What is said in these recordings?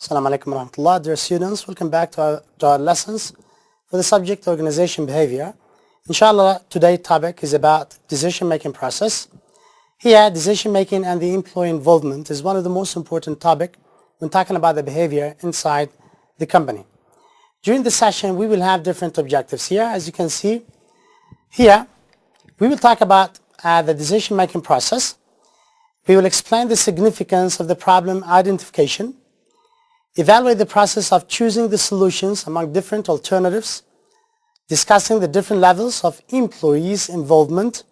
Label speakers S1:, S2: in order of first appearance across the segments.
S1: Assalamu alaikum wa rahmatullah. Dear students, welcome back to our lessons for the subject organization behavior. Inshallah, today's topic is about decision-making process. Here, decision-making and the employee involvement is one of the most important topics when talking about the behavior inside the company. During the session, we will have different objectives here. As you can see here, we will talk about the decision-making process. We will explain the significance of the problem identification, evaluate the process of choosing the solutions among different alternatives, discussing the different levels of employees' involvement.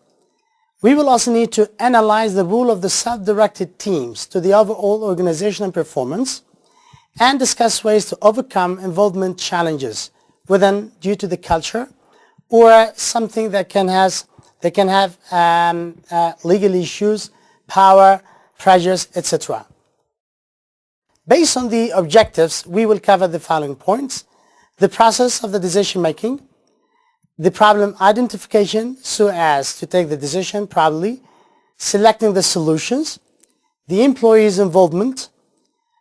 S1: We will also need to analyze the role of the self-directed teams to the overall organizational performance and discuss ways to overcome involvement challenges within due to the culture or something that can have legal issues, power, pressures, etc. Based on the objectives, we will cover the following points: the process of the decision making, the problem identification so as to take the decision properly, selecting the solutions, the employees' involvement,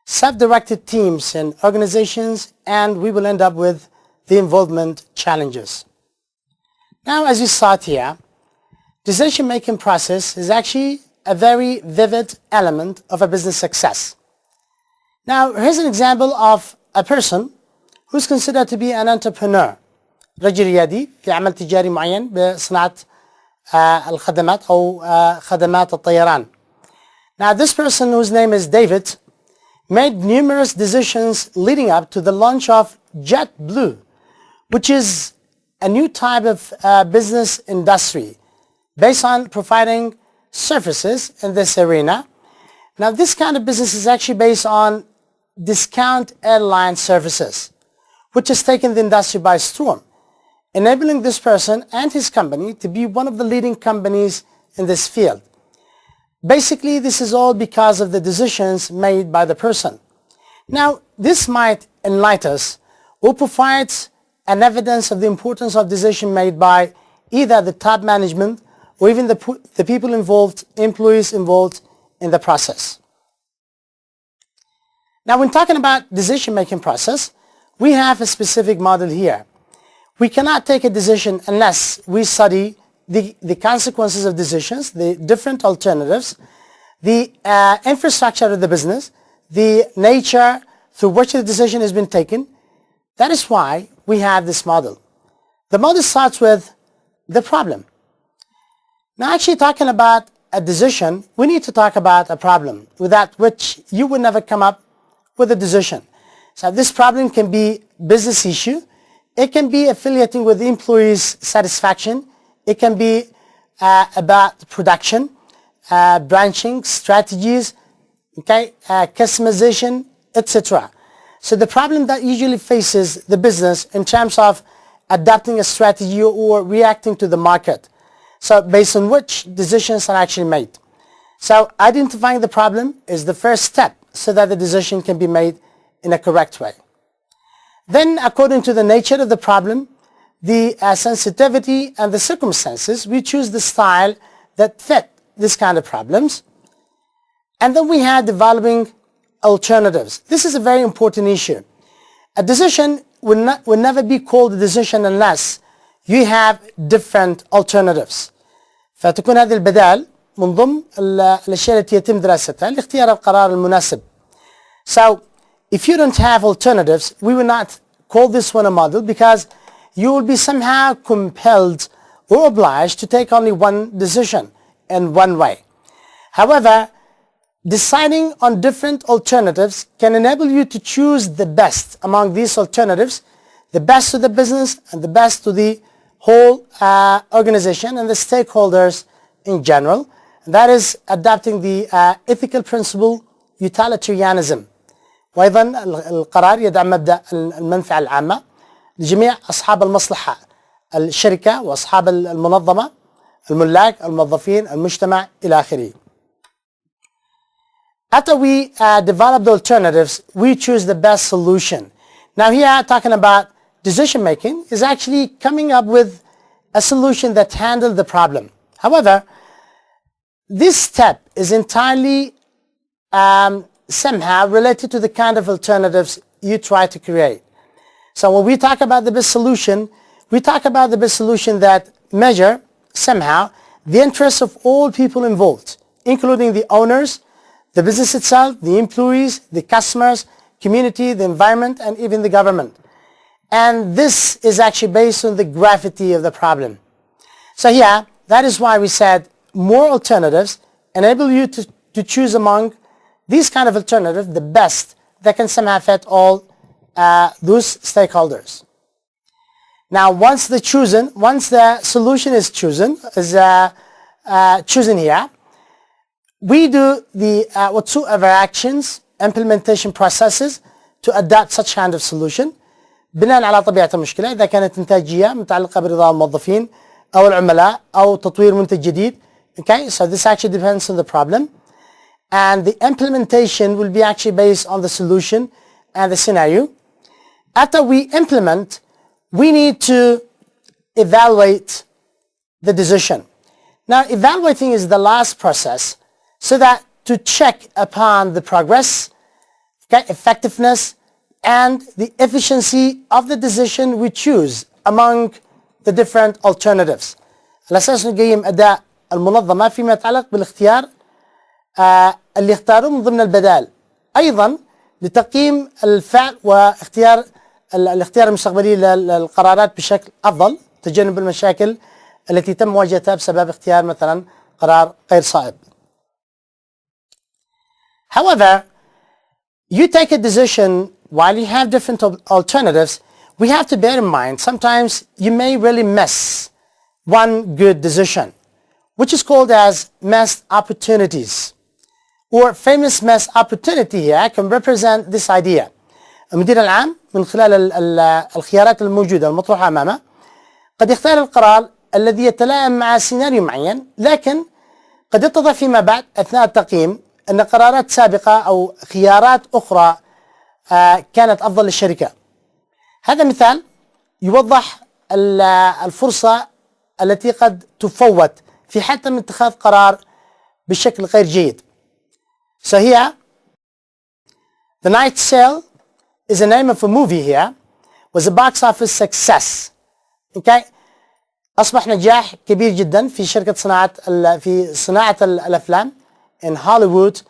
S1: self-directed teams and organizations, and we will end up with the involvement challenges. Now, as you saw it here, decision-making process is actually a very vivid element of a business success. Now, here's an example of a person who's considered to be an entrepreneur. رجل ريادي في عمل تجاري معين بصناعة الخدمات أو خدمات الطيران. Now, this person, whose name is David, made numerous decisions leading up to the launch of JetBlue, which is a new type of business industry based on providing services in this arena. Now, this kind of business is actually based on discount airline services, which has taken the industry by storm, enabling this person and his company to be one of the leading companies in this field. Basically, this is all because of the decisions made by the person. Now, this might enlighten us or provide an evidence of the importance of decision made by either the top management or even the people involved, employees involved in the process. Now, when talking about decision-making process, we have a specific model here. We cannot take a decision unless we study the consequences of decisions, the different alternatives, the infrastructure of the business, the nature through which the decision has been taken. That is why we have this model. The model starts with the problem. Now, actually talking about a decision, we need to talk about a problem without which you would never come up with a decision. So this problem can be business issue, it can be affiliating with employees' satisfaction, it can be about production, branching, strategies, customization, etc. So the problem that usually faces the business in terms of adapting a strategy or reacting to the market. So based on which decisions are actually made. So identifying the problem is the first step so that the decision can be made in a correct way. Then, according to the nature of the problem, the sensitivity and the circumstances, we choose the style that fit this kind of problems. And then we have developing alternatives. This is a very important issue. A decision will never be called a decision unless you have different alternatives. فتكون هذه البدائل من ضمن الأشياء التي يتم دراستها لاختيار القرار المناسب. So, if you don't have alternatives, we will not call this one a model because you will be somehow compelled or obliged to take only one decision in one way. However, deciding on different alternatives can enable you to choose the best among these alternatives, the best to the business and the best to the whole organization and the stakeholders in general. And that is adapting the ethical principle utilitarianism. وأيضا القرار يدعم مبدأ المنفعة العامة لجميع أصحاب المصلحة، الشركة وأصحاب المنظمة، الملاك، الموظفين، المجتمع إلى آخره. After we develop the alternatives, we choose the best solution. Now here, talking about decision making is actually coming up with a solution that handles the problem. However, this step is entirely somehow related to the kind of alternatives you try to create. So when we talk about the best solution, we talk about the best solution that measure somehow the interests of all people involved, including the owners, the business itself, the employees, the customers, community, the environment, and even the government. And this is actually based on the gravity of the problem. So yeah, that is why we said more alternatives enable you to choose among these kind of alternatives the best that can somehow fit all those stakeholders. Now once the solution is chosen here, we do the whatsoever actions, implementation processes to adapt such kind of solution بناء على طبيعة المشكلة. إذا كانت إنتاجية متعلقة برضا الموظفين أو العملاء أو تطوير منتج جديد. Okay, so this actually depends on the problem, and the implementation will be actually based on the solution and the scenario. After we implement, we need to evaluate the decision. Now evaluating is the last process, so that to check upon the progress, okay, effectiveness, and the efficiency of the decision we choose among the different alternatives. على أساس نقيم أداء المنظمة فيما يتعلق بالاختيار اللي اختاروه من ضمن البدائل. أيضا لتقييم الفعل واختيار الاختيار المستقبلي للقرارات بشكل أفضل، تجنب المشاكل التي تم مواجهتها بسبب اختيار مثلا قرار غير صائب. However, you take a decision while you have different alternatives. We have to bear in mind sometimes you may really miss one good decision, which is called as missed opportunities, or famous missed opportunity here can represent this idea. المدير العام من خلال الخيارات الموجودة المطروحة أمامه قد يختار القرار الذي يتلائم مع سيناريو معين، لكن قد يتضح فيما بعد أثناء التقييم أن قرارات سابقة أو خيارات أخرى كانت أفضل للشركة. هذا مثال يوضح الفرصة التي قد تفوت في حال تم اتخاذ قرار بشكل غير جيد. So here, The Night Sale is the name of a movie here, was a box office success. Okay? أصبح نجاح كبير جدا في صناعة الأفلام in Hollywood.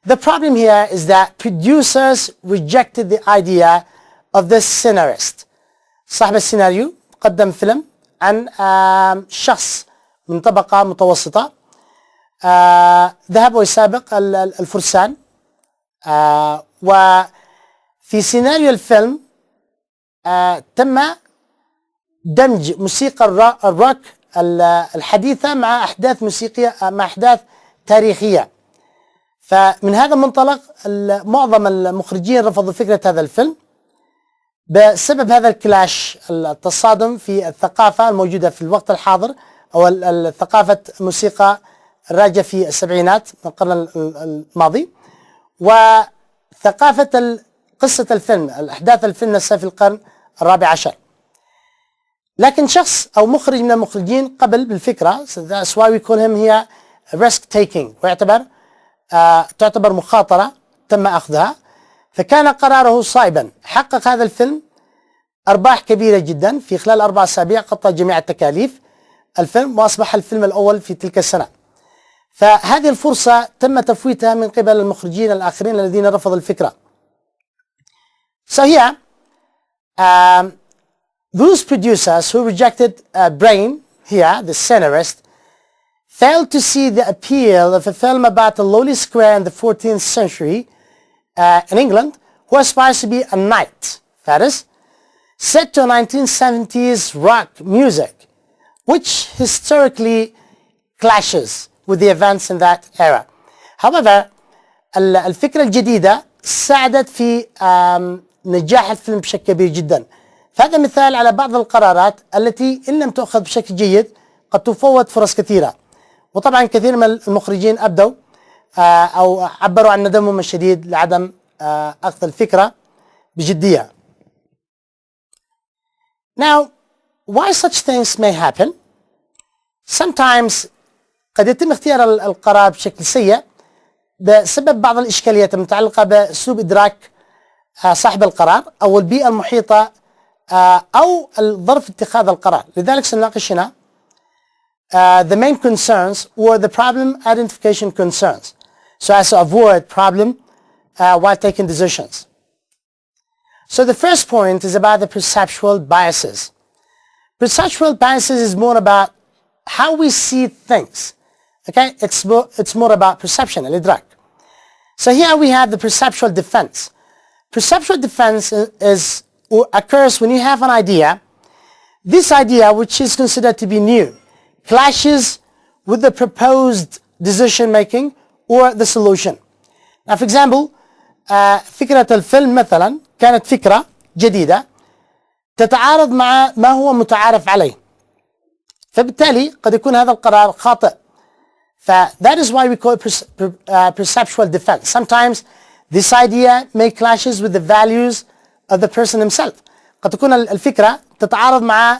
S1: The problem here is that producers rejected the idea of this scenarist. صاحب السيناريو قدم فيلم عن شخص من طبقة متوسطة ذهب ويسابق الفرسان، وفي سيناريو الفيلم تم دمج موسيقى الروك الحديثة مع أحداث تاريخية. فمن هذا المنطلق معظم المخرجين رفضوا فكرة هذا الفيلم بسبب هذا الكلاش، التصادم في الثقافة الموجودة في الوقت الحاضر، أو ثقافة موسيقى الراجة في السبعينات من القرن الماضي، وثقافة قصة الفيلم، الأحداث الفيلم نفسها في القرن الرابع عشر. لكن شخص أو مخرج من المخرجين قبل بالفكرة، that's why we call him here risk taking، ويعتبر تعتبر مخاطرة تم أخذها، فكان قراره صائبا. حقق هذا الفيلم أرباح كبيرة جدا، في خلال 4 أسابيع غطى جميع التكاليف الفيلم، وأصبح الفيلم الأول في تلك السنة. فهذه الفرصة تم تفويتها من قبل المخرجين الآخرين الذين رفضوا الفكرة. So here, those producers who rejected Brain here, the scenarist, failed to see the appeal of a film about a lowly square in the 14th century in England who aspires to be a knight, that is, set to 1970s rock music, which historically clashes with the events in that era. However, الفكرة الجديدة ساعدت في نجاح الفيلم بشكل كبير جدا. فهذا مثال على بعض القرارات التي إن لم تؤخذ بشكل جيد قد تفوت فرص كثيرة. وطبعا كثير من المخرجين أبدوا أو عبروا عن ندمهم الشديد لعدم أخذ الفكرة بجدية. Now, why such things may happen? Sometimes قد يتم اختيار القرار بشكل سيء بسبب بعض الإشكاليات المتعلقة بأسلوب إدراك صاحب القرار أو البيئة المحيطة أو ظرف اتخاذ القرار. لذلك سنناقش هنا the main concerns or the problem identification concerns so as to avoid problem while taking decisions. So the first point is about the perceptual biases. Perceptual biases is more about how we see things. Okay, it's more about perception, الإدراك. So here we have the perceptual defense. Perceptual defense occurs when you have an idea. This idea, which is considered to be new, clashes with the proposed decision making or the solution. Now, for example, فكرة الفيلم مثلا كانت فكرة جديدة تتعارض مع ما هو متعارف عليه. فبالتالي قد يكون هذا القرار خاطئ. That is why we call it perceptual defense. Sometimes this idea may clashes with the values of the person himself. قد تكون الفكرة تتعارض مع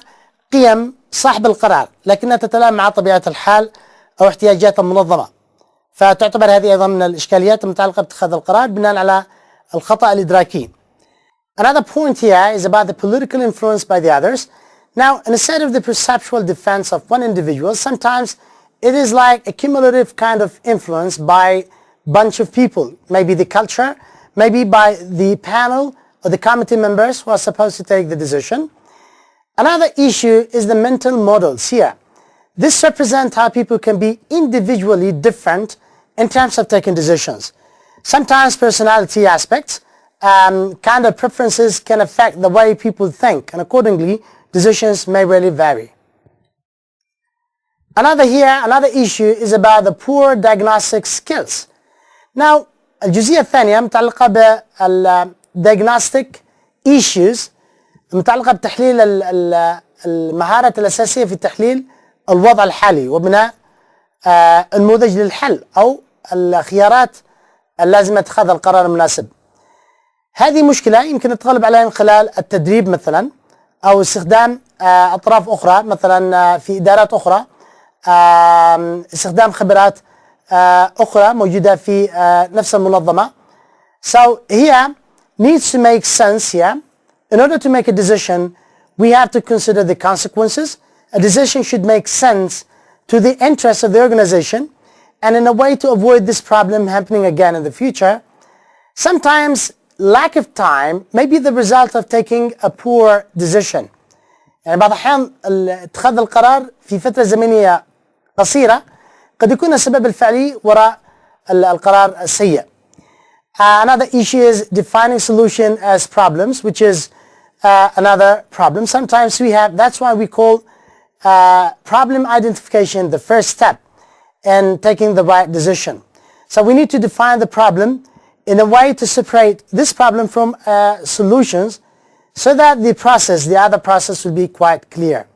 S1: قيم صاحب القرار لكنها تتلائم مع طبيعة الحال أو احتياجات المنظمة. فتعتبر هذه أيضا من الإشكاليات المتعلقة باتخاذ القرار بناء على الخطأ الإدراكي. Another point here is about the political influence by the others. Now, instead of the perceptual defense of one individual, sometimes it is like a cumulative kind of influence by bunch of people. Maybe the culture, maybe by the panel or the committee members who are supposed to take the decision. Another issue is the mental models here. This represents how people can be individually different in terms of taking decisions. Sometimes personality aspects, kind of preferences can affect the way people think, and accordingly, decisions may really vary. Another issue is about the poor diagnostic skills. Now, الجزئية الثانية متعلقة بالdiagnostic issues متعلقة بتحليل المهارات الأساسية في تحليل الوضع الحالي وبناء النموذج للحل أو الخيارات اللازمة اتخاذ القرار المناسب. هذه مشكلة يمكن نتغلب عليها من خلال التدريب مثلا أو استخدام أطراف أخرى مثلا في إدارات أخرى، استخدام خبرات أخرى موجودة في نفس المنظمة. So here needs to make sense here. In order to make a decision, we have to consider the consequences. A decision should make sense to the interests of the organization and in a way to avoid this problem happening again in the future. Sometimes lack of time may be the result of taking a poor decision. يعني بعض الأحيان اتخاذ القرار في فترة زمنية قصيرة قد يكون السبب الفعلي وراء القرار السيء. Another issue is defining solution as problems, which is another problem. Sometimes we have, that's why we call problem identification the first step in taking the right decision. So we need to define the problem in a way to separate this problem from solutions so that the other process will be quite clear.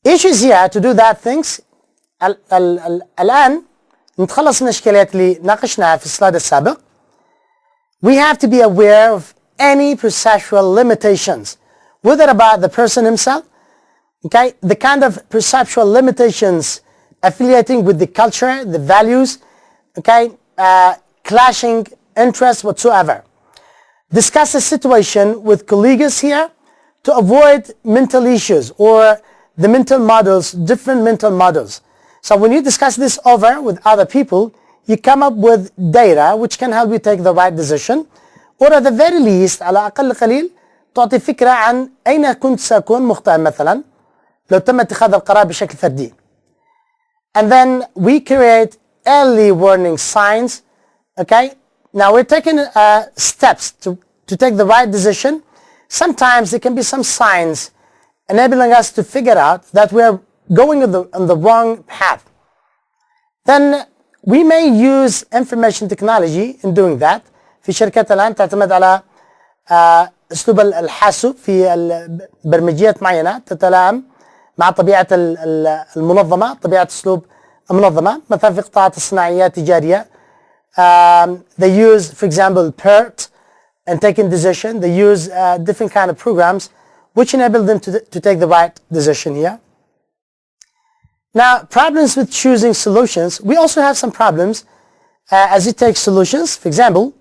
S1: Issues here to do that things. الآن نتخلص من الإشكاليات اللي ناقشناها في السلايد السابق. We have to be aware of any perceptual limitations, whether about the person himself, okay, the kind of perceptual limitations affiliating with the culture, the values, okay, clashing interests whatsoever. Discuss the situation with colleagues here to avoid mental issues or the mental models, different mental models. So when you discuss this over with other people, you come up with data which can help you take the right decision, or at the very least على أقل قليل تعطي فكرة عن أين كنت سأكون مخطئا مثلا لو تم اتخاذ القرار بشكل فردي. And then we create early warning signs. Okay, now we're taking steps to take the right decision. Sometimes there can be some signs enabling us to figure out that we're going on the wrong path. Then we may use information technology in doing that. في شركات الآن تعتمد على أسلوب الحاسب في برمجيات معينة تتلائم مع طبيعة المنظمة، طبيعة أسلوب المنظمة. مثلا في قطاعات الصناعيات التجارية they use, for example, PERT and taking decision. They use different kind of programs which enable them to take the right decision here. Now, problems with choosing solutions. We also have some problems as you take solutions. For example,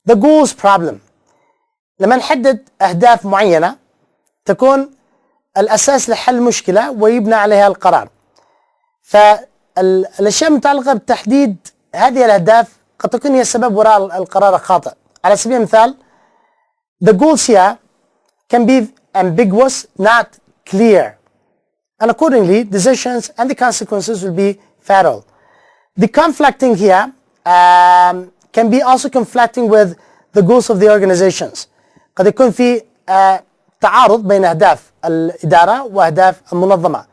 S1: the goals problem. لما نحدد أهداف معينة تكون الأساس لحل مشكلة ويبنى عليها القرار. فالأشياء المتعلقة بتحديد هذه الأهداف قد تكون هي السبب وراء القرار الخاطئ. على سبيل المثال, the goals here can be ambiguous, not clear. And accordingly, decisions and the consequences will be fatal. The conflicting here can be also conflicting with the goals of the organizations. قد يكون في تعارض بين أهداف الإدارة وأهداف المنظمة.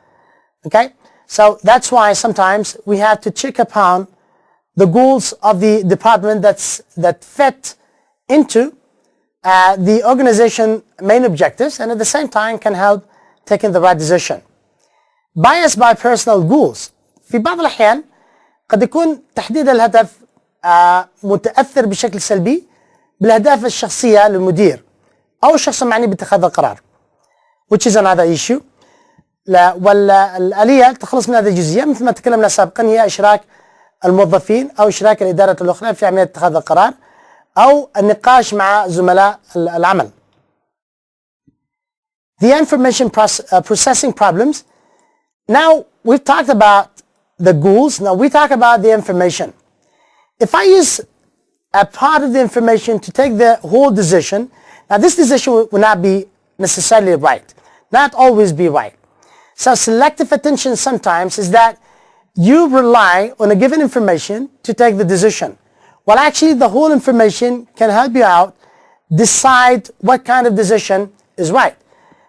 S1: Okay? So that's why sometimes we have to check upon the goals of the department that fit into the organization main objectives, and at the same time can help taking the right decision. Bias by personal goals. في بعض الأحيان قد يكون تحديد الهدف متأثر بشكل سلبي بالأهداف الشخصية للمدير أو الشخص المعني باتخاذ القرار, which is another issue. والآلية للتخلص من هذه الجزئية مثل ما تكلمنا سابقا هي إشراك الموظفين أو إشراك الإدارة الأخرى في عملية اتخاذ القرار أو النقاش مع زملاء العمل. The information processing problems. Now we've talked about the goals. Now we talk about the information. If I use a part of the information to take the whole decision, now this decision will not be necessarily right, not always be right. So selective attention sometimes is that you rely on a given information to take the decision. Well, actually the whole information can help you out decide what kind of decision is right.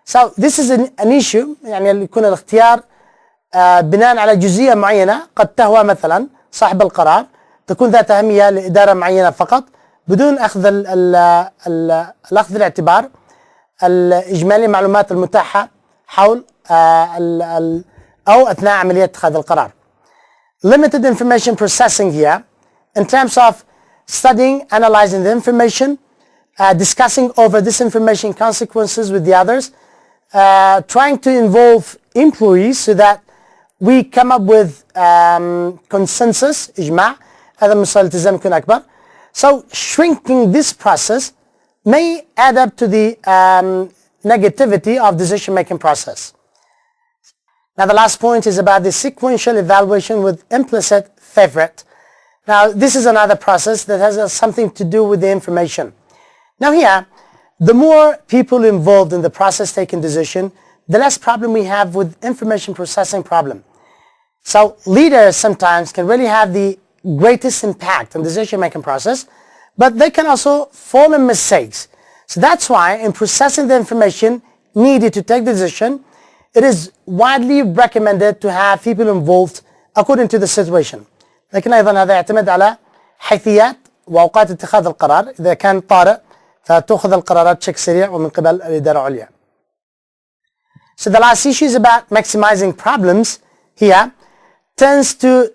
S1: So this is an issue. يعني يكون الاختيار بناء على جزئية معينة قد تهوى مثلا صاحب القرار تكون ذات أهمية لإدارة معينة فقط بدون أخذ الأخذ الاعتبار الإجمالي المعلومات المتاحة حول أو أثناء عملية اتخاذ القرار. Limited information processing here in terms of studying, analyzing the information, discussing over this information consequences with the others, trying to involve employees so that we come up with consensus, إجماع. هذا مثال التزام يكون أكبر. So shrinking this process may add up to the negativity of decision making process. Now the last point is about the sequential evaluation with implicit favorite. Now this is another process that has something to do with the information. Now here, the more people involved in the process taking decision, the less problem we have with information processing problem. So leaders sometimes can really have the greatest impact on the decision making process, but they can also fall in mistakes. So that's why in processing the information needed to take the decision, it is widely recommended to have people involved according to the situation. لكن أيضا هذا يعتمد على حيثيات وأوقات اتخاذ القرار. إذا كان طارئ فتأخذ القرارات بشكل سريع ومن قبل الإدارة العليا. So the last issue is about maximizing problems here tends to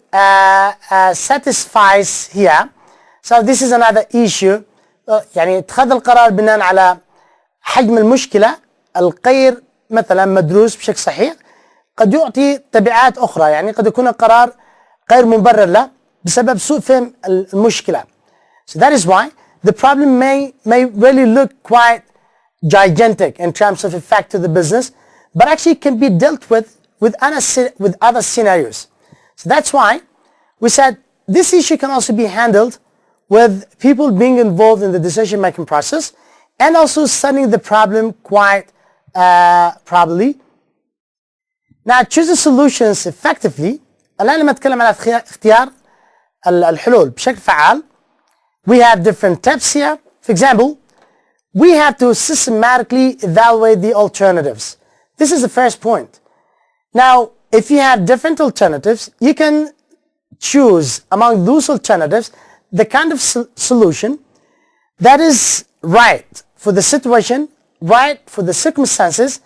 S1: satisfies here. So this is another issue. يعني اتخاذ القرار بناء على حجم المشكلة الغير مثلا مدروس بشكل صحيح قد يعطي تبعات أخرى. يعني قد يكون القرار غير مبرر له بسبب سوء فهم المشكلة. So that is why the problem may really look quite gigantic in terms of effect to the business, but actually can be dealt with other scenarios. So that's why we said this issue can also be handled with people being involved in the decision making process and also studying the problem quite properly. Now choosing solutions effectively. الآن لما نتكلم على اختيار الحلول بشكل فعال, we have different tips here. For example, we have to systematically evaluate the alternatives. This is the first point. Now, if you have different alternatives, you can choose among those alternatives the kind of solution that is right for the situation, right for the circumstances,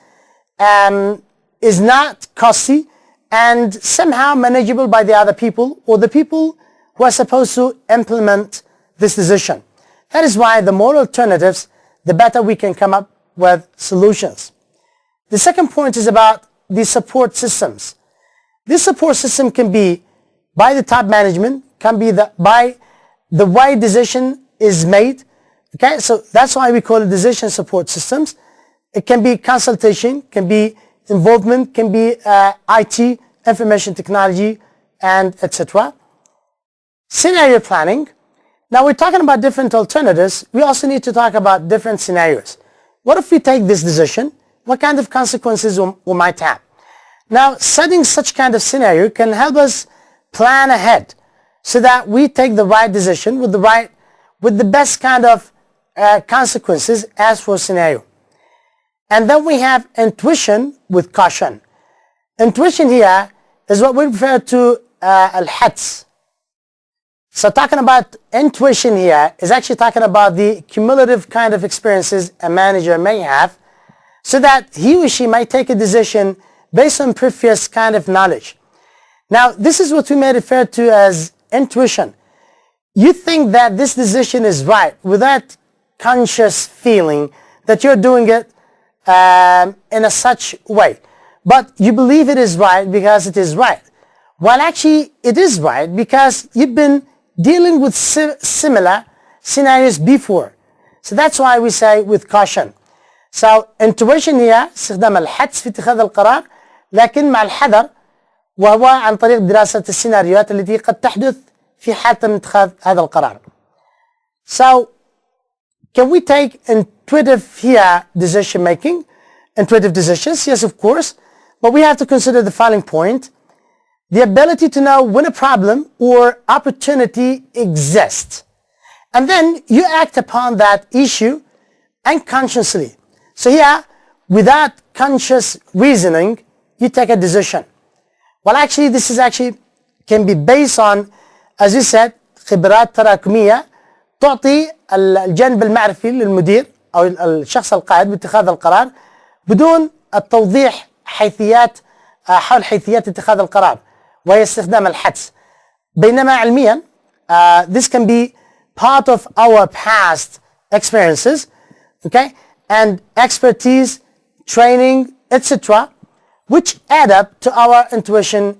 S1: is not costly and somehow manageable by the other people or the people who are supposed to implement this decision. That is why the more alternatives, the better we can come up with solutions. The second point is about the support systems. This support system can be by the top management, can be by the way decision is made. Okay, so that's why we call it decision support systems. It can be consultation, can be involvement, can be IT, information technology, and etc. Scenario planning. Now we're talking about different alternatives. We also need to talk about different scenarios. What if we take this decision? What kind of consequences we might have? Now, setting such kind of scenario can help us plan ahead so that we take the right decision with the best kind of consequences as for scenario. And then we have intuition with caution. Intuition here is what we refer to al-hats. So talking about intuition here is actually talking about the cumulative kind of experiences a manager may have so that he or she might take a decision based on previous kind of knowledge. Now, this is what we may refer to as intuition. You think that this decision is right without conscious feeling that you're doing it in a such way. But you believe it is right because it is right. While actually it is right because you've been dealing with similar scenarios before. So that's why we say with caution. So intuition هي استخدام الحدس في اتخاذ القرار لكن مع الحذر وهو عن طريق دراسة السيناريوهات التي قد تحدث في حالة من اتخاذ هذا القرار. So can we take intuitive here decision making? Intuitive decisions? Yes, of course. But we have to consider the following point. The ability to know when a problem or opportunity exists. And then you act upon that issue unconsciously. So here, without conscious reasoning, you take a decision. Well, actually, this is actually can be based on, as you said, خبرات تراكمية تعطي الجانب المعرفي للمدير أو الشخص القائد باتخاذ القرار بدون التوضيح حيثيات حول حيثيات اتخاذ القرار وهي استخدام الحدس. بينما علميا this can be part of our past experiences, okay, and expertise, training, etc., which add up to our intuition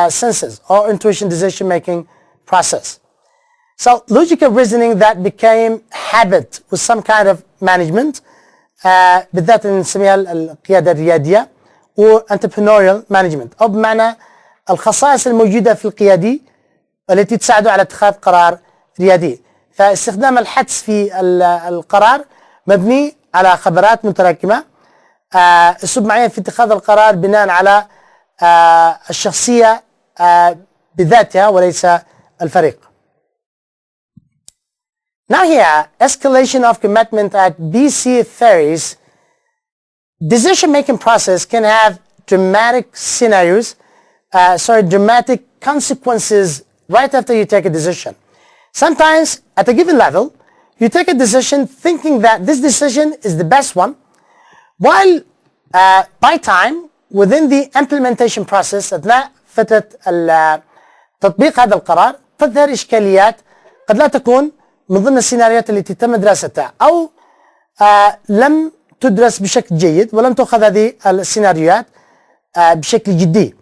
S1: senses or intuition decision making process. So logical reasoning that became habit with some kind of management بالذات نسميها القيادة الريادية or entrepreneurial management أو بمعنى الخصائص الموجودة في القيادي التي تساعده على اتخاذ قرار ريادي. فاستخدام الحدس في القرار مبني على خبرات متراكمة اسلوب معين في اتخاذ القرار بناء على الشخصية بذاتها وليس الفريق. Now here, escalation of commitment at BC theories, decision-making process can have dramatic scenarios, dramatic consequences right after you take a decision. Sometimes at a given level, you take a decision thinking that this decision is the best one, while by time within the implementation process أثناء فترة تطبيق هذا القرار تظهر إشكاليات قد لا تكون من ضمن السيناريوهات التي تم دراستها أو لم تدرس بشكل جيد ولم تأخذ هذه السيناريوهات بشكل جدي.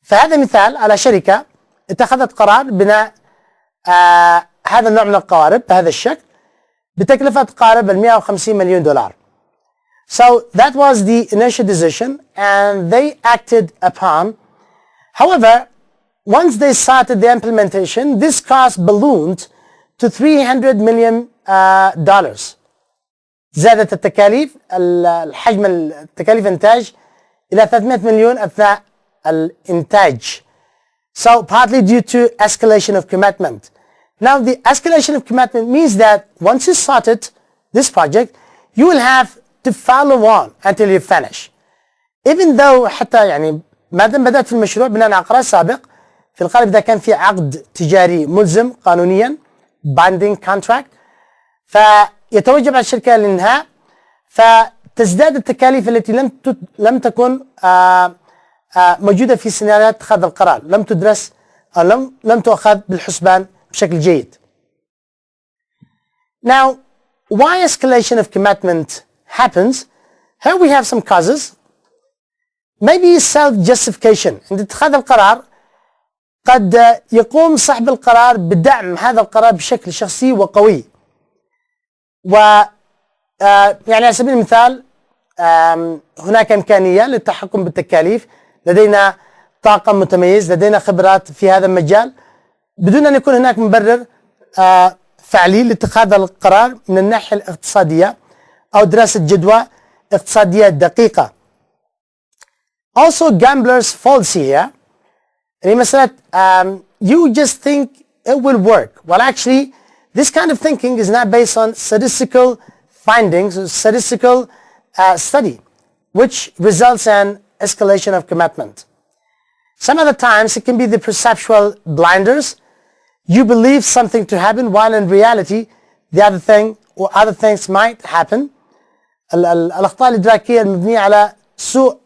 S1: فهذا مثال على شركة اتخذت قرار بناء هذا النوع من القوارب بهذا الشكل بتكلفة قارب $150 million. So that was the initial decision and they acted upon. However, once they started the implementation, this cost ballooned to $300 million. زادت التكاليف الحجم التكاليف الانتاج إلى 300 مليون أثناء الإنتاج. So partly due to escalation of commitment. Now the escalation of commitment means that once you started this project, you will have to follow on until you finish. Even though حتى يعني ما دام بدأت في المشروع بناء على قرار سابق في الغالب إذا كان في عقد تجاري ملزم قانونيا binding contract فيتوجب على الشركة الإنهاء فتزداد التكاليف التي لم تكن موجودة في سيناريوهات اتخاذ القرار لم تدرس أو لم تؤخذ بالحسبان بشكل جيد. Now, why escalation of commitment happens? Here we have some causes. maybe self-justification. عند اتخاذ القرار قد يقوم صاحب القرار بدعم هذا القرار بشكل شخصي وقوي. يعني على سبيل المثال هناك إمكانية للتحكم بالتكاليف، لدينا طاقم متميز، لدينا خبرات في هذا المجال، بدون أن يكون هناك مبرر فعلي لاتخاذ القرار من الناحية الاقتصادية أو دراسة جدوى اقتصادية دقيقة. Also gamblers fallacy here. يعني مسألة you just think it will work. Well, actually, this kind of thinking is not based on statistical findings or statistical study, which results in escalation of commitment. Some other times it can be the perceptual blinders. You believe something to happen while in reality the other thing or other things might happen. الأخطاء الإدراكية المبنية على سوء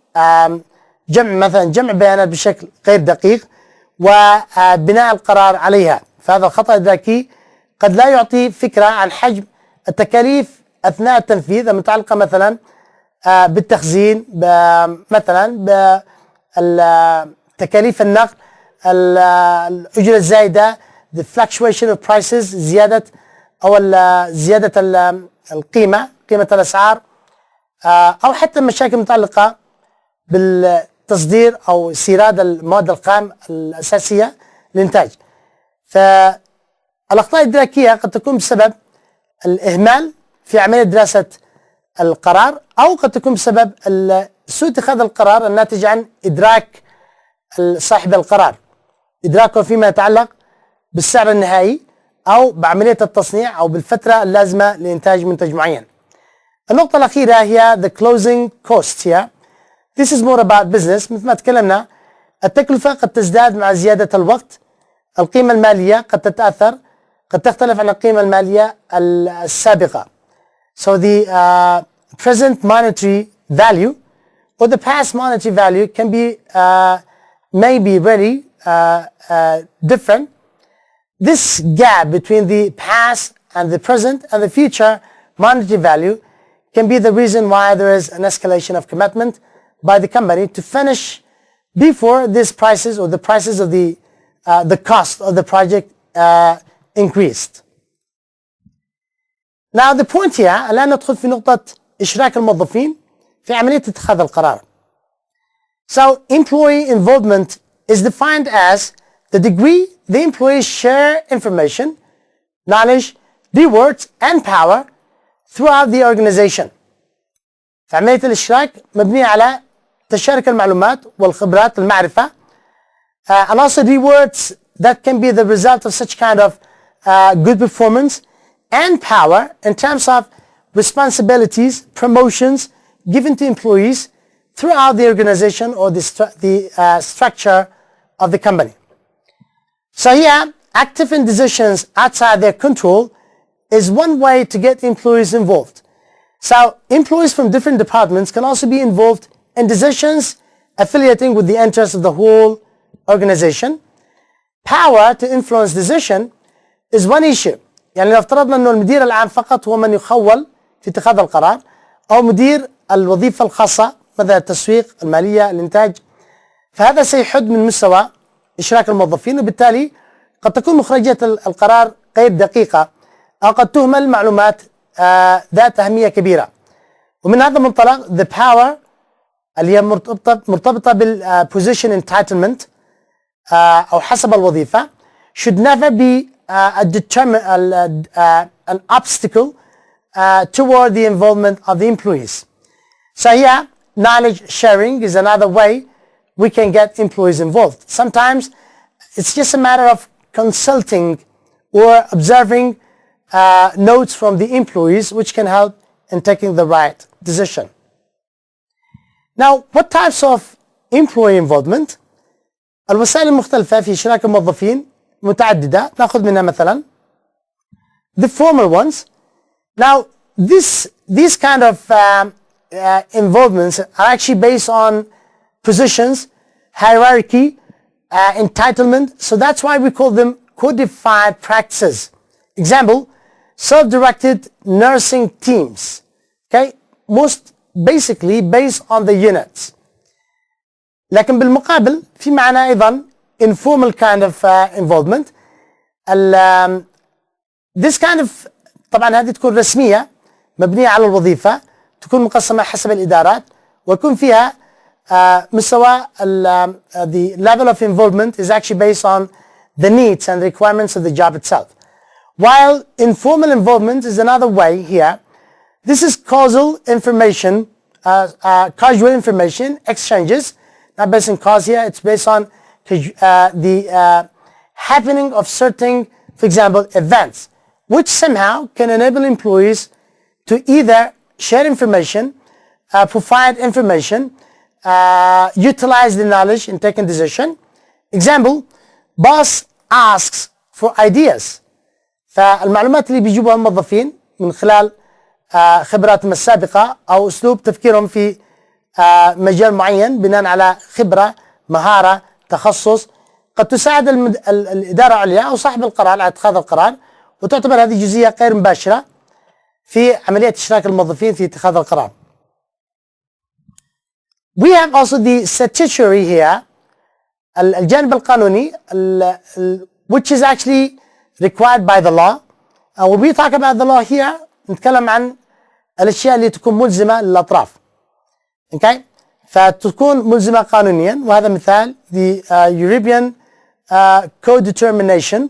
S1: جمع بيانات بشكل غير دقيق وبناء القرار عليها، فهذا الخطأ الإدراكي قد لا يعطي فكرة عن حجم التكاليف أثناء التنفيذ المتعلقة مثلا بالتخزين، مثلا بتكاليف النقل، الأجرة الزائدة، the fluctuation of prices، زيادة القيمة، قيمة الأسعار، أو حتى مشاكل متعلقة بالتصدير أو استيراد المواد الخام الأساسية للإنتاج. فالأخطاء الإدراكية قد تكون بسبب الإهمال في عملية دراسة القرار، أو قد تكون بسبب سوء اتخاذ القرار الناتج عن إدراك صاحب القرار، إدراكه فيما يتعلق بالسعر النهائي أو بعملية التصنيع أو بالفترة اللازمة لإنتاج منتج معين. النقطة الأخيرة هي the closing cost here. This is more about business. مثل ما تكلمنا، التكلفة قد تزداد مع زيادة الوقت، القيمة المالية قد تتأثر، قد تختلف عن القيمة المالية السابقة. So the present monetary value or the past monetary value can be may be very different. This gap between the past and the present and the future monetary value can be the reason why there is an escalation of commitment by the company to finish before these prices or the prices of the cost of the project increased. Now the point here، الآن ندخل في نقطة إشراك الموظفين في عملية اتخاذ القرار. So employee involvement is defined as the degree the employees share information, knowledge, rewards and power throughout the organization. فعملية الإشراك مبنية على تشارك المعلومات والخبرات، المعرفة، and also rewards that can be the result of such kind of good performance, and power in terms of responsibilities, promotions given to employees throughout the organization or the structure of the company. So here, active in decisions outside their control is one way to get employees involved. So employees from different departments can also be involved in decisions affiliating with the interests of the whole organization. Power to influence decision is one issue. يعني لو افترضنا انه المدير العام فقط هو من يخول في اتخاذ القرار، او مدير الوظيفة الخاصة مثل التسويق، المالية، الانتاج، فهذا سيحد من مستوى اشراك الموظفين، وبالتالي قد تكون مخرجات القرار غير دقيقة، او قد تهمل معلومات ذات أهمية كبيرة. ومن هذا المنطلق the power اللي هي مرتبطة بالposition entitlement أو حسب الوظيفة should never be an obstacle toward the involvement of the employees. So here, knowledge sharing is another way we can get employees involved. Sometimes it's just a matter of consulting or observing notes from the employees, which can help in taking the right decision. Now, what types of employee involvement؟ الوسائل المختلفة في إشراك الموظفين متعددة، نأخذ منها مثلا the formal ones. Now, these kind of involvements are actually based on positions, hierarchy, entitlement. So that's why we call them codified practices. Example, self-directed nursing teams. Okay, most basically based on the units. لكن بالمقابل في معنا أيضا informal kind of involvement. this kind of طبعا هذه تكون رسمية مبنية على الوظيفة، تكون مقسمة حسب الإدارات، ويكون فيها مستوى the level of involvement is actually based on the needs and requirements of the job itself. While informal involvement is another way here. This is causal information, casual information exchanges, not based on cause here, it's based on the happening of certain, for example, events, which somehow can enable employees to either share information, provide information, utilize the knowledge in taking decision. Example, boss asks for ideas. فالمعلومات اللي بيجيبوها الموظفين من خلال خبراتهم السابقة أو أسلوب تفكيرهم في مجال معين بناء على خبرة، مهارة، تخصص، قد تساعد الإدارة العليا أو صاحب القرار على اتخاذ القرار، وتعتبر هذه جزئية غير مباشرة في عملية إشراك الموظفين في اتخاذ القرار. We have also the statutory here, الجانب القانوني, which is actually required by the law. And when we talk about the law here, نتكلم عن الأشياء اللي تكون ملزمة للأطراف. Okay? فتكون ملزمة قانونيا، وهذا مثال the European co-determination.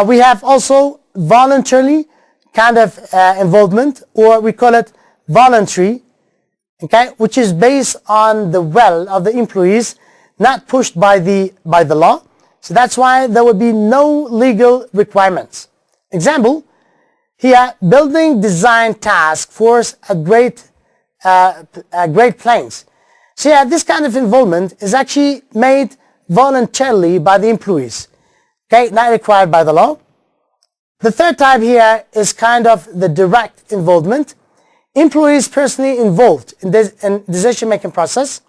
S1: We have also voluntarily kind of involvement, or we call it voluntary, okay, which is based on the will of the employees, not pushed by the law. So that's why there will be no legal requirements. Example, here, building design task force at Great Plains. So yeah, this kind of involvement is actually made voluntarily by the employees, okay, not required by the law. The third type here is kind of the direct involvement. Employees personally involved in decision-making process.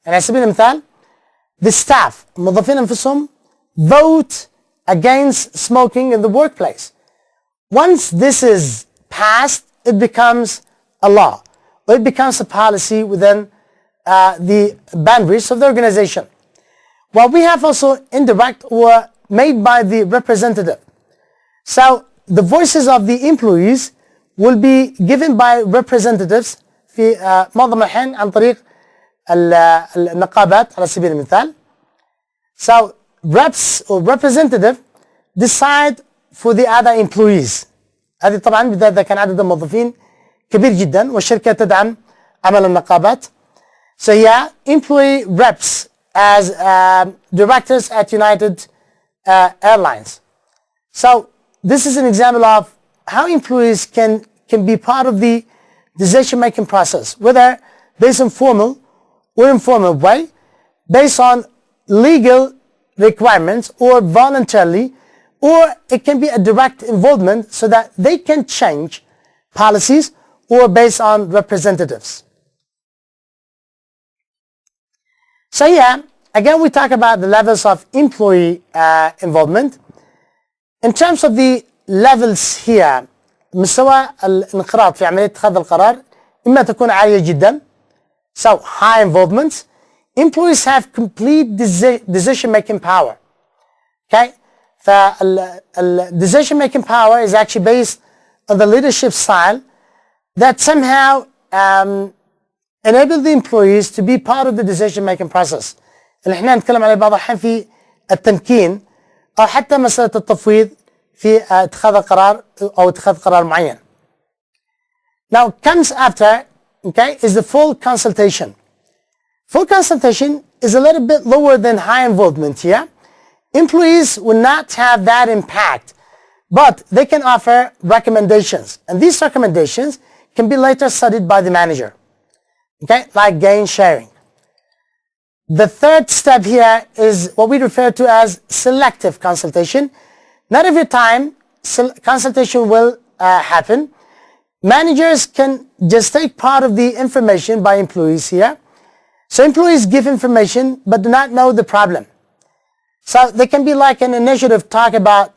S1: على سبيل المثال, the staff, الموظفين أنفسهم, vote against smoking in the workplace. Once this is passed, it becomes a law, or it becomes a policy within the boundaries of the organization. While we have also indirect or made by the representative. So the voices of the employees will be given by representatives في معظم الأحيان عن طريق النقابات على سبيل المثال. So reps or representative decide for the other employees. هذه طبعا بالذات إذا كان عدد الموظفين كبير جدا والشركة تدعم عمل النقابات. So yeah, employee reps as directors at United Airlines. So this is an example of how employees can be part of the decision-making process, whether based on formal or informal way, based on legal requirements or voluntarily, or it can be a direct involvement so that they can change policies or based on representatives. So yeah, again we talk about the levels of employee involvement. In terms of the levels here, مستوى الانخراط في عملية اتخاذ القرار إما تكون عالية جدا. So high involvement. Employees have complete decision making power. Okay? The decision making power is actually based on the leadership style that somehow enable the employees to be part of the decision making process. اللي احنا نتكلم عليه بعض الأحيان في التمكين أو حتى مسألة التفويض في اتخاذ القرار أو اتخاذ قرار معين. Now comes after, okay, is the full consultation. Full consultation is a little bit lower than high involvement here. Employees will not have that impact, but they can offer recommendations, and these recommendations can be later studied by the manager, okay, like gain sharing. The third step here is what we refer to as selective consultation. Not every time consultation will happen. Managers can just take part of the information by employees here. So employees give information but do not know the problem. So there can be like an initiative talk about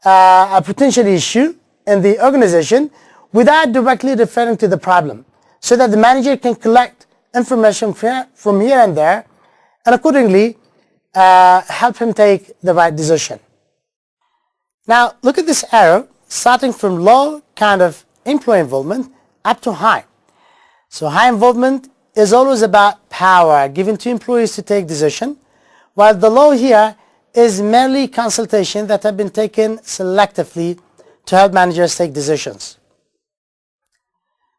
S1: a potential issue in the organization without directly referring to the problem, so that the manager can collect information from here and there and accordingly help him take the right decision. Now look at this arrow starting from low kind of employee involvement up to high. So high involvement is always about power given to employees to take decision, while the low here is merely consultation that have been taken selectively to help managers take decisions.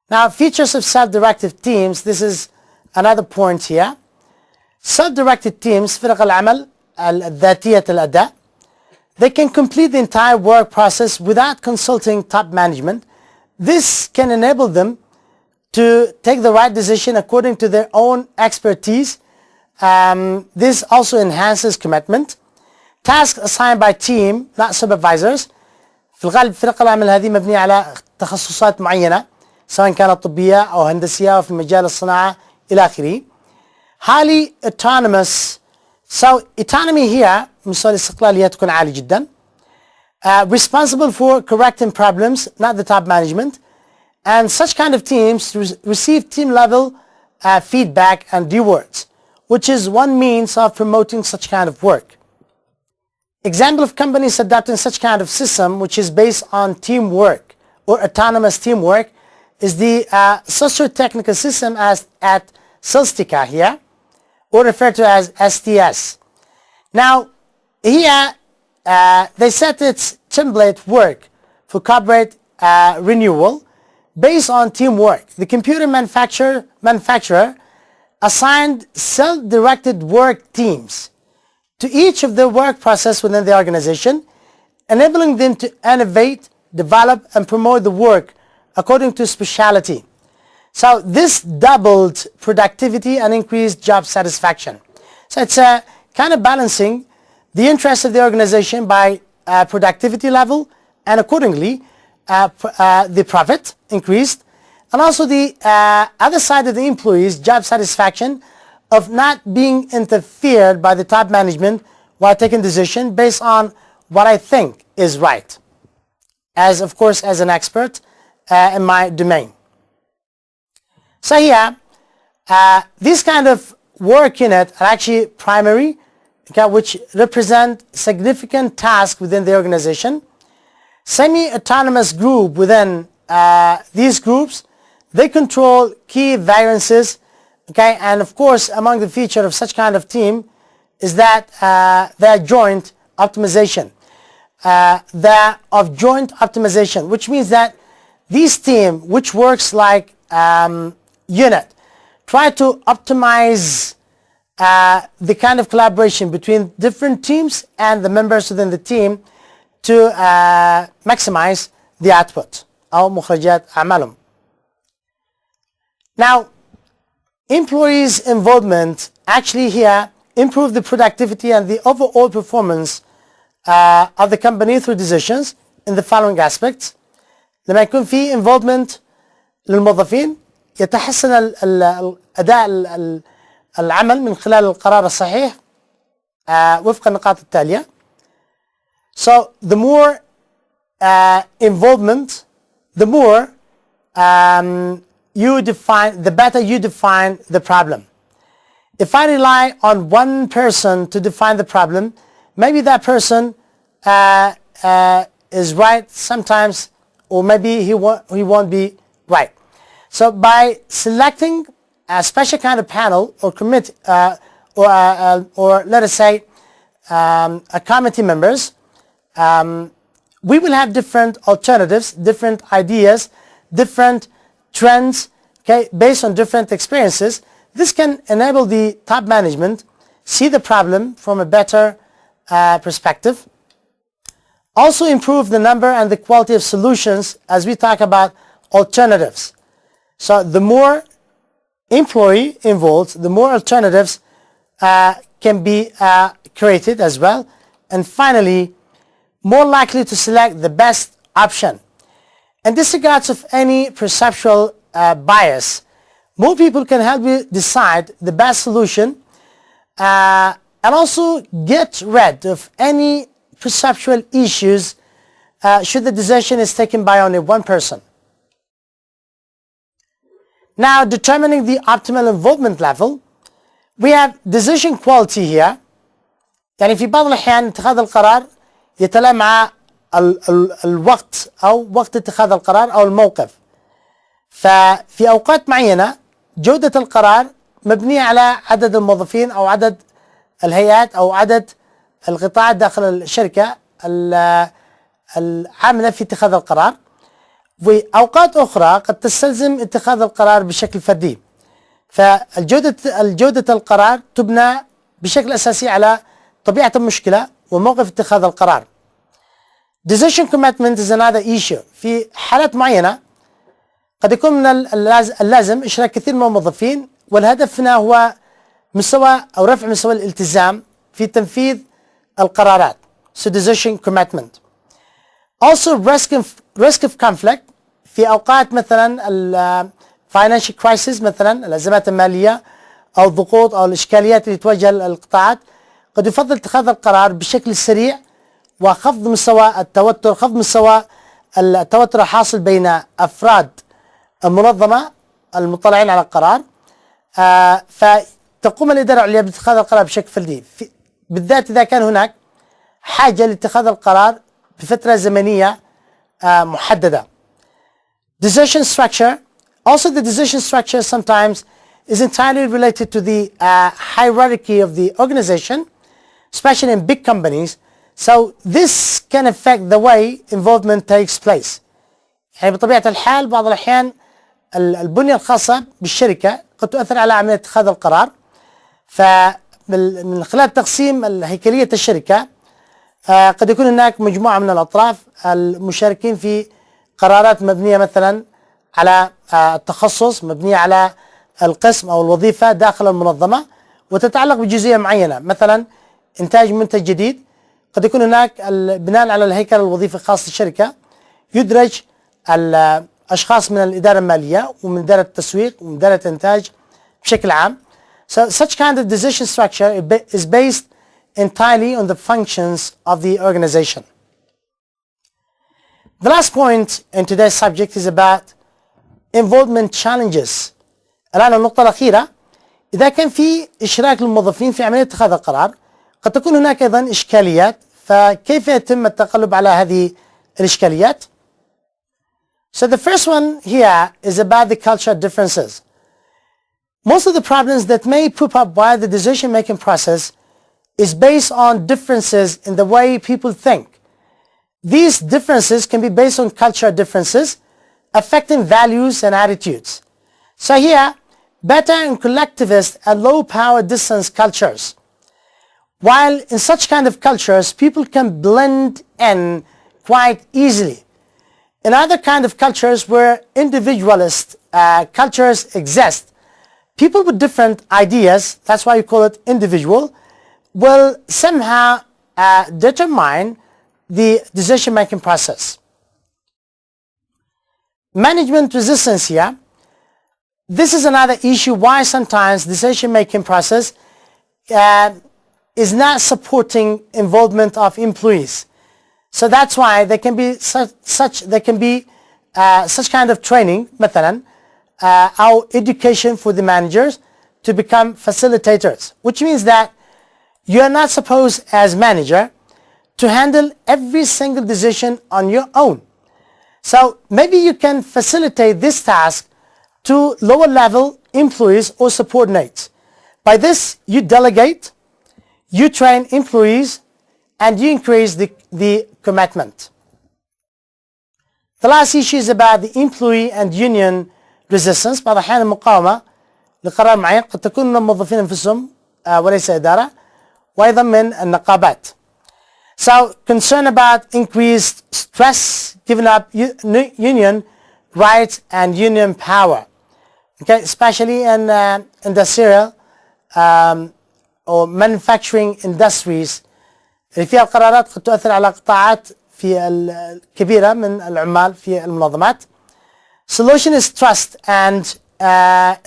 S1: Now features of self-directed teams, this is another point here. Self-directed teams فرق العمل الذاتية الأداء, they can complete the entire work process without consulting top management. This can enable them to take the right decision according to their own expertise. This also enhances commitment. Tasks assigned by team, not supervisors. في الغالب فرق العمل هذه مبنية على تخصصات معينة سواء كانت طبية أو هندسية أو في مجال الصناعة إلى آخره. Highly autonomous. So autonomy here مستوى الاستقلالية تكون عالي جدا. Responsible for correcting problems, not the top management. And such kind of teams receive team level feedback and rewards, which is one means of promoting such kind of work. Example of companies adopting such kind of system which is based on teamwork or autonomous teamwork is the socio-technical system as at Celestica here, or referred to as STS. Now here they set its template work for corporate renewal based on teamwork. The computer manufacturer assigned self-directed work teams to each of the work process within the organization, enabling them to innovate, develop, and promote the work according to specialty. So this doubled productivity and increased job satisfaction. So it's a kind of balancing the interests of the organization by productivity level, and accordingly the profit increased, and also the other side of the employees' job satisfaction of not being interfered by the top management while taking decision based on what I think is right, as of course as an expert in my domain. So here these kind of work unit are actually primary, okay, which represent significant tasks within the organization. Semi-autonomous group within these groups, they control key variances, okay, and of course among the feature of such kind of team is that their joint optimization. Which means that this team, which works like unit, try to optimize the kind of collaboration between different teams and the members within the team to maximize the output أو مخرجات أعمالهم. Now, employees' involvement actually here improve the productivity and the overall performance of the company through decisions in the following aspects. لما يكون في involvement للموظفين يتحسن أداء العمل من خلال القرار الصحيح وفق النقاط التالية. So the more involvement, the more you define, the better you define the problem. If I rely on one person to define the problem, maybe that person is right sometimes, or maybe he won't be right. So by selecting a special kind of panel or committee, or let us say a committee members, we will have different alternatives, different ideas, different trends, okay, based on different experiences. This can enable the top management see the problem from a better perspective. Also improve the number and the quality of solutions as we talk about alternatives. So the more employee involved, the more alternatives can be created as well. And finally, more likely to select the best option. In disregards of any perceptual bias, more people can help you decide the best solution and also get rid of any perceptual issues should the decision is taken by only one person. Now, determining the optimal involvement level, We have decision quality here. يعني في بعض الأحيان اتخاذ القرار يتلائم مع الوقت أو وقت اتخاذ القرار أو الموقف. ففي أوقات معينة جودة القرار مبنية على عدد الموظفين أو عدد الهيئات أو عدد القطاعات داخل الشركة العاملة في اتخاذ القرار. وأوقات أخرى قد تستلزم اتخاذ القرار بشكل فردي. فالجودة القرار تبنى بشكل أساسي على طبيعة المشكلة وموقف اتخاذ القرار. Decision commitment is another issue. في حالات معينة قد يكون من اللازم إشراك كثير من الموظفين، والهدف هنا هو مستوى أو رفع مستوى الالتزام في تنفيذ القرارات. So decision commitment. Also risk of conflict. في أوقات مثلا financial crisis، مثلا الأزمات المالية أو الضغوط أو الإشكاليات اللي تواجه القطاعات، قد يفضل اتخاذ القرار بشكل سريع وخفض مستوى التوتر، خفض مستوى التوتر الحاصل بين أفراد المنظمة المطلعين على القرار. فتقوم الإدارة العليا باتخاذ القرار بشكل فردي، بالذات إذا كان هناك حاجة لاتخاذ القرار بفترة زمنية محددة. Decision structure. Also, the decision structure sometimes is entirely related to the hierarchy of the organization, especially in big companies. So this can affect the way involvement takes place. يعني بطبيعة الحال بعض الأحيان البنية الخاصة بالشركة قد تؤثر على عملية اتخاذ القرار. فمن خلال تقسيم هيكلية الشركة قد يكون هناك مجموعة من الأطراف المشاركين في قرارات مبنية مثلا على التخصص، مبنية على القسم أو الوظيفة داخل المنظمة، وتتعلق بجزئية معينة، مثلا إنتاج منتج جديد. قد يكون هناك بناء على الهيكل الوظيفي الخاص للشركة يدرج الأشخاص من الإدارة المالية ومن إدارة التسويق ومن إدارة الإنتاج بشكل عام. So such kind of decision structure is based entirely on the functions of the organization. The last point in today's subject is about involvement challenges. الآن النقطة الأخيرة، إذا كان في إشراك للموظفين في عملية اتخاذ القرار قد تكون هناك أيضا إشكاليات، فكيف يتم التغلب على هذه الإشكاليات؟ So the first one here is about the cultural differences. Most of the problems that may pop up while the decision-making process is based on differences in the way people think. These differences can be based on cultural differences affecting values and attitudes. So here, beta and collectivist and low power distance cultures. While in such kind of cultures, people can blend in quite easily. In other kind of cultures where individualist cultures exist, people with different ideas, that's why you call it individual, will somehow determine the decision-making process. Management resistance here. This is another issue why sometimes decision-making process is not supporting involvement of employees. So that's why there can be such kind of training, مثلا, or education for the managers to become facilitators, which means that you are not supposed as manager to handle every single decision on your own. So maybe you can facilitate this task to lower level employees or subordinates. By this you delegate, you train employees, and you increase the commitment. The last issue is about the employee and union resistance. بعض الأحيان المقاومة لقرار معين قد تكون من الموظفين أنفسهم وليس إدارة، وأيضا من النقابات. So concern about increased stress, giving up union rights and union power. Okay, especially in industrial or manufacturing industries اللي فيها القرارات قد تؤثر على قطاعات في الكبيرة من العمال في المنظمات. Solution is trust and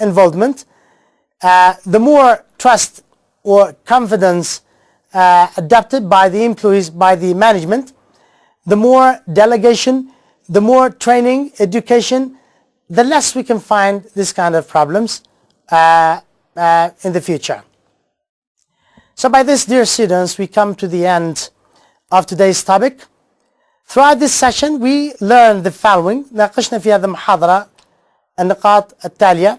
S1: involvement. The more trust or confidence adopted by the employees, by the management, the more delegation, the more training, education, the less we can find this kind of problems in the future. So by this, dear students, we come to the end of today's topic. Throughout this session, we learned the following. ناقشنا في هذه المحاضرة النقاط التالية.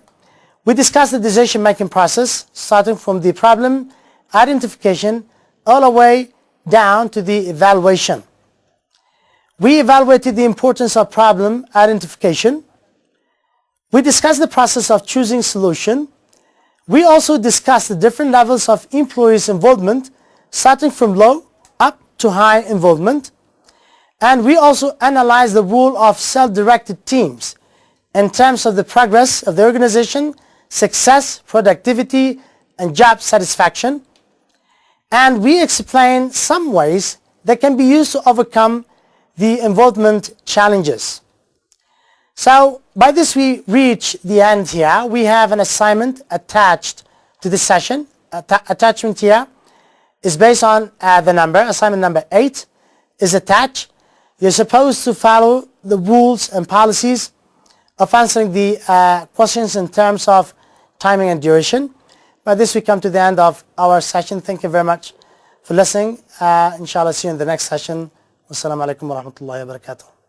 S1: We discussed the decision-making process, starting from the problem identification all the way down to the evaluation. We evaluated the importance of problem identification. We discussed the process of choosing solution. We also discussed the different levels of employees' involvement, starting from low up to high involvement. And we also analyzed the role of self-directed teams in terms of the progress of the organization, success, productivity, and job satisfaction. And we explained some ways that can be used to overcome the involvement challenges. So by this we reach the end here. We have an assignment attached to this session. Attachment here is based on the number. Assignment number 8 is attached. You're supposed to follow the rules and policies of answering the questions in terms of timing and duration. By this we come to the end of our session. Thank you very much for listening. Inshallah, see you in the next session. Wassalamu alaikum wa rahmatullahi wa barakatuh.